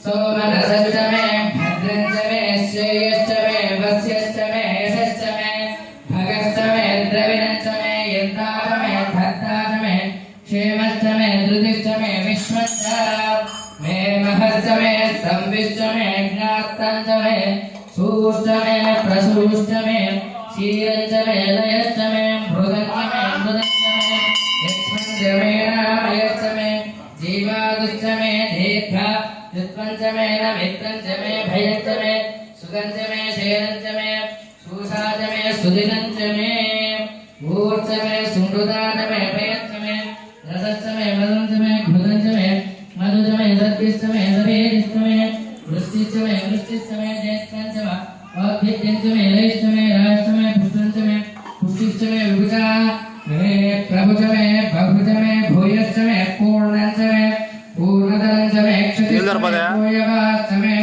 सोमनसश्च मे भद्रञ्च मे श्रेयश्च मे वस्यश्च मे यशश्च मे भगश्च मे द्रविणश्च मे यन्ताच मे धत्ताच मे क्षेमश्च मे धृतिश्च मे विश्वश्च मे महश्च मे संविश्च मे ज्ञात्तञ्च मे सूश्च मे प्रसूश्च मे क्षीरञ्च मे लयश्च मे मृगञ्च मे मृदश्च मे यक्ष्मञ्च मे नामयश्च मे जीवादुश्च मे दीर्घ युत्पञ्च मे नमित्रञ्च मे भयञ्च मे सुगञ्च मे शेरञ्च मे सूषाच मे सुदिनञ्च मे ऊर्च मे सुमृदाच मे भयञ्च मे रसश्च मे मदञ्च मे घृतञ्च मे मधुच मे सद्भिश्च मे सभेदिश्च मे वृष्टिश्च मे वृष्टिश्च मे ज्येष्ठञ्च मे औद्भिद्यञ्च मे लयश्च मे राष्ट्र मे पुष्टञ्च मे पुष्टिश्च मे विभुजा मे प्रभुच मे बहुच मे भूयश्च मे पूर्णञ्च मे पूर्णधनञ्च मे क्षतिश्च मे भूयवाश्च मे